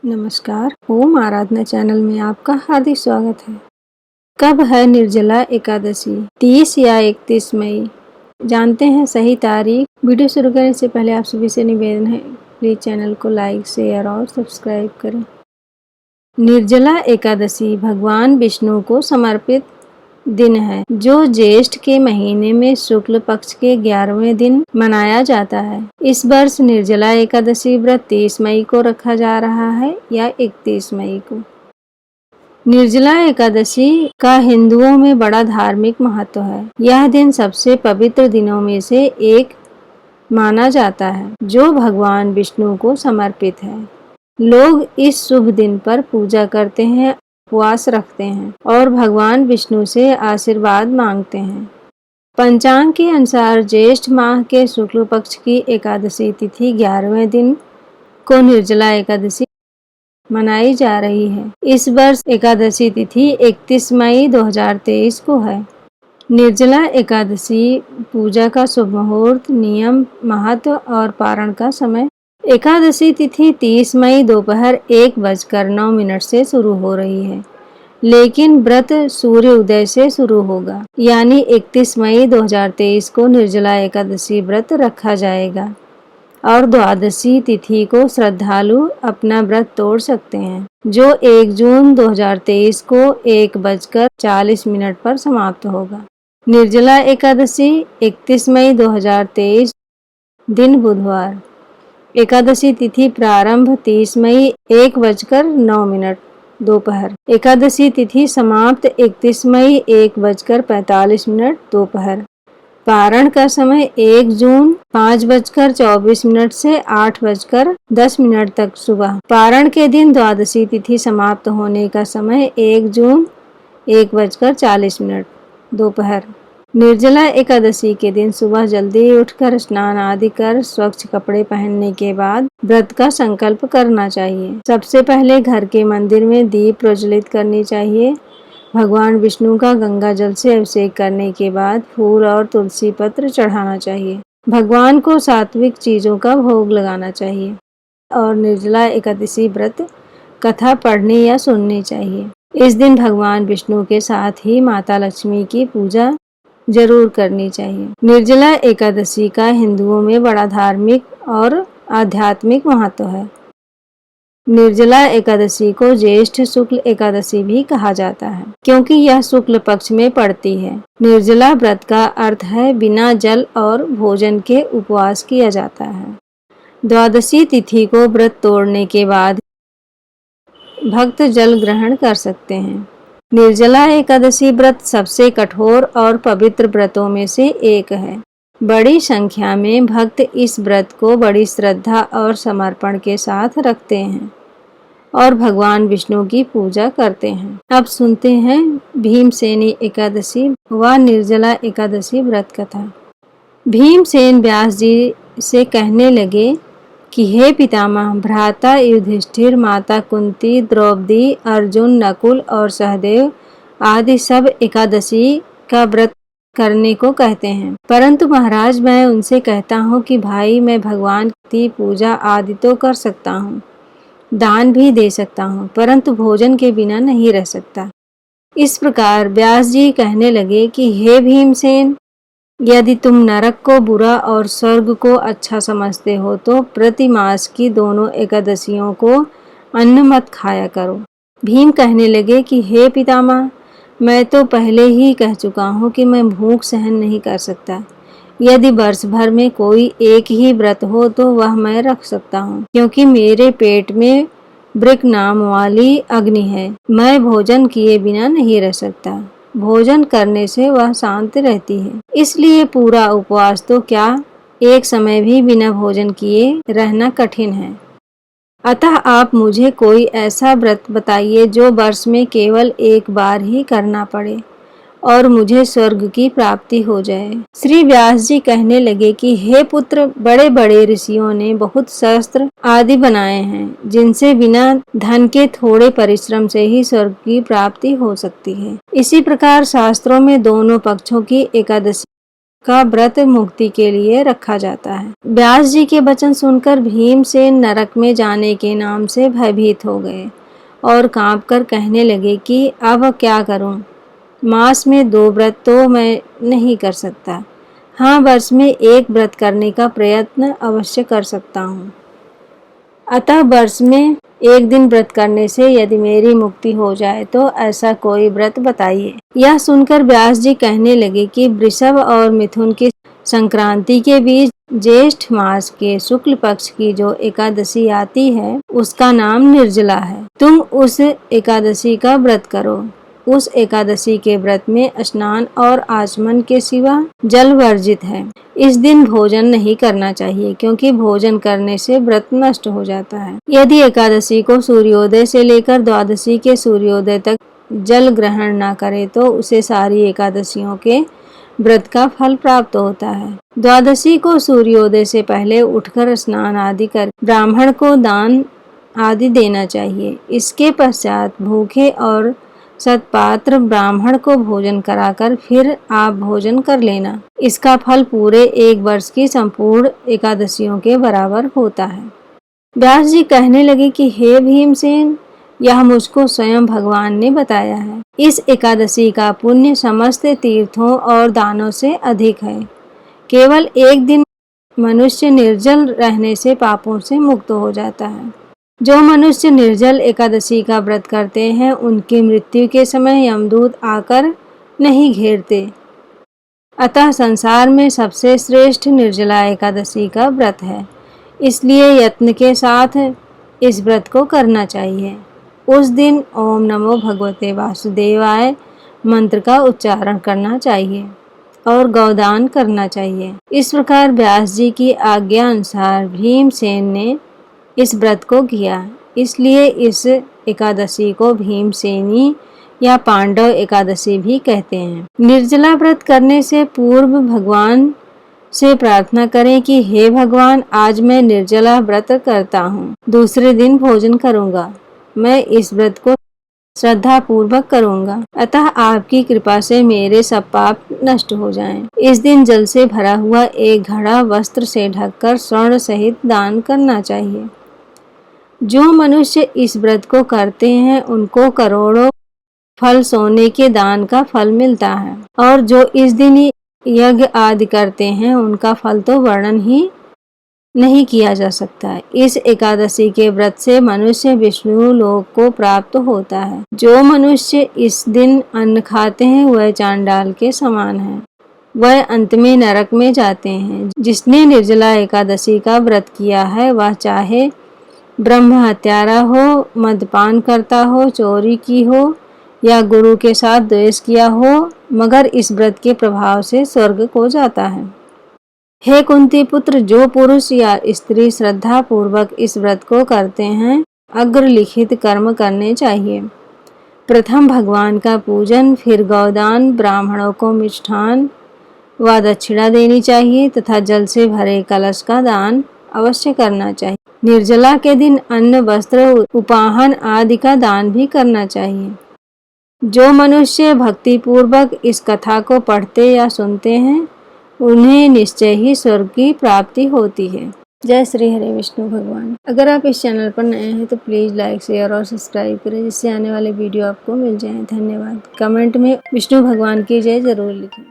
नमस्कार, ओम आराधना चैनल में आपका हार्दिक स्वागत है। कब है निर्जला एकादशी? 30 या 31 मई? जानते हैं सही तारीख। वीडियो शुरू करने से पहले आप सभी से निवेदन है, प्लीज चैनल को लाइक, शेयर और सब्सक्राइब करें। निर्जला एकादशी भगवान विष्णु को समर्पित दिन है, जो ज्येष्ठ के महीने में शुक्ल पक्ष के 11वें दिन मनाया जाता है। इस वर्ष निर्जला एकादशी व्रत 30 मई को रखा जा रहा है या 31 मई को। निर्जला एकादशी का हिंदुओं में बड़ा धार्मिक महत्व है। यह दिन सबसे पवित्र दिनों में से एक माना जाता है, जो भगवान विष्णु को समर्पित है। लोग इस शुभ दिन पर पूजा करते हैं, उपवास रखते हैं और भगवान विष्णु से आशीर्वाद मांगते हैं। पंचांग के अनुसार ज्येष्ठ माह के शुक्ल पक्ष की एकादशी तिथि 11वें दिन को निर्जला एकादशी मनाई जा रही है। इस वर्ष एकादशी तिथि 31 मई 2023 को है। निर्जला एकादशी पूजा का शुभ मुहूर्त, नियम, महत्व और पारण का समय। एकादशी तिथि 30 मई दोपहर 1:09 से शुरू हो रही है, लेकिन व्रत सूर्य उदय से शुरू होगा, यानी 31 मई 2023 को निर्जला एकादशी व्रत रखा जाएगा और द्वादशी तिथि को श्रद्धालु अपना व्रत तोड़ सकते हैं, जो 1 जून 2023 को 1:40 पर समाप्त होगा। निर्जला एकादशी 31 मई 2023 दिन बुधवार। एकादशी तिथि प्रारंभ 30 मई 1:09 दोपहर। एकादशी तिथि समाप्त 31 मई 1:45 दोपहर। पारण का समय 1 जून 5:24 से 8:10 तक सुबह। पारण के दिन द्वादशी तिथि समाप्त होने का समय 1 जून 1:40 दोपहर। निर्जला एकादशी के दिन सुबह जल्दी उठकर स्नान आदि कर स्वच्छ कपड़े पहनने के बाद व्रत का संकल्प करना चाहिए। सबसे पहले घर के मंदिर में दीप प्रज्वलित करनी चाहिए। भगवान विष्णु का गंगा जल से अभिषेक करने के बाद फूल और तुलसी पत्र चढ़ाना चाहिए। भगवान को सात्विक चीजों का भोग लगाना चाहिए और निर्जला एकादशी व्रत कथा पढ़नी या सुननी चाहिए। इस दिन भगवान विष्णु के साथ ही माता लक्ष्मी की पूजा जरूर करनी चाहिए। निर्जला एकादशी का हिंदुओं में बड़ा धार्मिक और आध्यात्मिक महत्व है। निर्जला एकादशी को ज्येष्ठ शुक्ल एकादशी भी कहा जाता है, क्योंकि यह शुक्ल पक्ष में पड़ती है। निर्जला व्रत का अर्थ है बिना जल और भोजन के उपवास किया जाता है। द्वादशी तिथि को व्रत तोड़ने के बाद भक्त जल ग्रहण कर सकते हैं। निर्जला एकादशी व्रत सबसे कठोर और पवित्र व्रतों में से एक है। बड़ी संख्या में भक्त इस व्रत को बड़ी श्रद्धा और समर्पण के साथ रखते हैं और भगवान विष्णु की पूजा करते हैं। अब सुनते हैं भीमसेनी एकादशी व निर्जला एकादशी व्रत कथा। भीमसेन व्यास जी से कहने लगे कि हे पितामह, भ्राता युधिष्ठिर, माता कुंती, द्रौपदी, अर्जुन, नकुल और सहदेव आदि सब एकादशी का व्रत करने को कहते हैं, परंतु महाराज मैं उनसे कहता हूँ कि भाई मैं भगवान की पूजा आदि तो कर सकता हूँ, दान भी दे सकता हूँ, परंतु भोजन के बिना नहीं रह सकता। इस प्रकार व्यास जी कहने लगे कि हे भीमसेन, यदि तुम नरक को बुरा और स्वर्ग को अच्छा समझते हो तो प्रति मास की दोनों एकादशियों को अन्न मत खाया करो। भीम कहने लगे कि हे पितामह, मैं तो पहले ही कह चुका हूँ कि मैं भूख सहन नहीं कर सकता। यदि वर्ष भर में कोई एक ही व्रत हो तो वह मैं रख सकता हूँ, क्योंकि मेरे पेट में वृक नाम वाली अग्नि है। मैं भोजन किए बिना नहीं रह सकता। भोजन करने से वह शांत रहती है, इसलिए पूरा उपवास तो क्या, एक समय भी बिना भोजन किए रहना कठिन है। अतः आप मुझे कोई ऐसा व्रत बताइए जो वर्ष में केवल एक बार ही करना पड़े और मुझे स्वर्ग की प्राप्ति हो जाए। श्री व्यास जी कहने लगे कि हे पुत्र, बड़े बड़े ऋषियों ने बहुत शस्त्र आदि बनाए हैं, जिनसे बिना धन के थोड़े परिश्रम से ही स्वर्ग की प्राप्ति हो सकती है। इसी प्रकार शास्त्रों में दोनों पक्षों की एकादशी का व्रत मुक्ति के लिए रखा जाता है। व्यास जी के वचन सुनकर भीमसेन नरक में जाने के नाम से भयभीत हो गए और कांपकर कहने लगे कि अब क्या करूं? मास में 2 व्रत तो मैं नहीं कर सकता। हाँ, वर्ष में 1 व्रत करने का प्रयत्न अवश्य कर सकता हूँ। अतः वर्ष में 1 दिन व्रत करने से यदि मेरी मुक्ति हो जाए तो ऐसा कोई व्रत बताइए। यह सुनकर व्यास जी कहने लगे कि वृषभ और मिथुन की संक्रांति के बीच ज्येष्ठ मास के शुक्ल पक्ष की जो एकादशी आती है उसका नाम निर्जला है। तुम उस एकादशी का व्रत करो। उस एकादशी के व्रत में स्नान और आचमन के सिवा जल वर्जित है। इस दिन भोजन नहीं करना चाहिए क्योंकि भोजन करने से व्रत नष्ट हो जाता है। यदि एकादशी को सूर्योदय से लेकर द्वादशी के सूर्योदय तक जल ग्रहण न करे तो उसे सारी एकादशियों के व्रत का फल प्राप्त होता है। द्वादशी को सूर्योदय से पहले उठकर स्नान आदि कर ब्राह्मण को दान आदि देना चाहिए। इसके पश्चात भूखे और सत्पात्र ब्राह्मण को भोजन कराकर फिर आप भोजन कर लेना। इसका फल पूरे 1 वर्ष की संपूर्ण एकादशियों के बराबर होता है। व्यास जी कहने लगे कि हे भीमसेन, यह मुझको स्वयं भगवान ने बताया है। इस एकादशी का पुण्य समस्त तीर्थों और दानों से अधिक है। केवल 1 दिन मनुष्य निर्जल रहने से पापों से मुक्त हो जाता है। जो मनुष्य निर्जल एकादशी का व्रत करते हैं उनकी मृत्यु के समय यमदूत आकर नहीं घेरते। अतः संसार में सबसे श्रेष्ठ निर्जला एकादशी का व्रत है। इसलिए यत्न के साथ इस व्रत को करना चाहिए। उस दिन ओम नमो भगवते वासुदेवाय मंत्र का उच्चारण करना चाहिए और गौदान करना चाहिए। इस प्रकार व्यास जी की आज्ञा अनुसार भीमसेन ने इस व्रत को किया। इसलिए इस एकादशी को भीमसेनी या पांडव एकादशी भी कहते हैं। निर्जला व्रत करने से पूर्व भगवान से प्रार्थना करें कि हे भगवान, आज मैं निर्जला व्रत करता हूँ। दूसरे दिन भोजन करूँगा। मैं इस व्रत को श्रद्धा पूर्वक करूँगा। अतः आपकी कृपा से मेरे सब पाप नष्ट हो जाएं। इस दिन जल से भरा हुआ 1 घड़ा वस्त्र से ढककर स्वर्ण सहित दान करना चाहिए। जो मनुष्य इस व्रत को करते हैं उनको करोड़ों फल सोने के दान का फल मिलता है और जो इस दिन यज्ञ आदि करते हैं उनका फल तो वर्णन ही नहीं किया जा सकता। इस एकादशी के व्रत से मनुष्य विष्णु लोक को प्राप्त होता है। जो मनुष्य इस दिन अन्न खाते हैं वह चांडाल के समान है। वह अंत में नरक में जाते हैं। जिसने निर्जला एकादशी का व्रत किया है वह चाहे ब्रह्म हत्यारा हो, मद्यपान करता हो, चोरी की हो या गुरु के साथ द्वेष किया हो, मगर इस व्रत के प्रभाव से स्वर्ग को जाता है। हे कुंती पुत्र, जो पुरुष या स्त्री श्रद्धा पूर्वक इस व्रत को करते हैं अग्रलिखित कर्म करने चाहिए। प्रथम भगवान का पूजन, फिर गौदान, ब्राह्मणों को मिष्ठान व दक्षिणा देनी चाहिए तथा जल से भरे कलश का दान अवश्य करना चाहिए। निर्जला के दिन अन्न, वस्त्र, उपाहन आदि का दान भी करना चाहिए। जो मनुष्य भक्ति पूर्वक इस कथा को पढ़ते या सुनते हैं उन्हें निश्चय ही स्वर्ग की प्राप्ति होती है। जय श्री हरे विष्णु भगवान। अगर आप इस चैनल पर नए हैं तो प्लीज लाइक, शेयर और सब्सक्राइब करें जिससे आने वाले वीडियो आपको मिल जाएं। धन्यवाद। कमेंट में विष्णु भगवान की जय जरूर लिखें।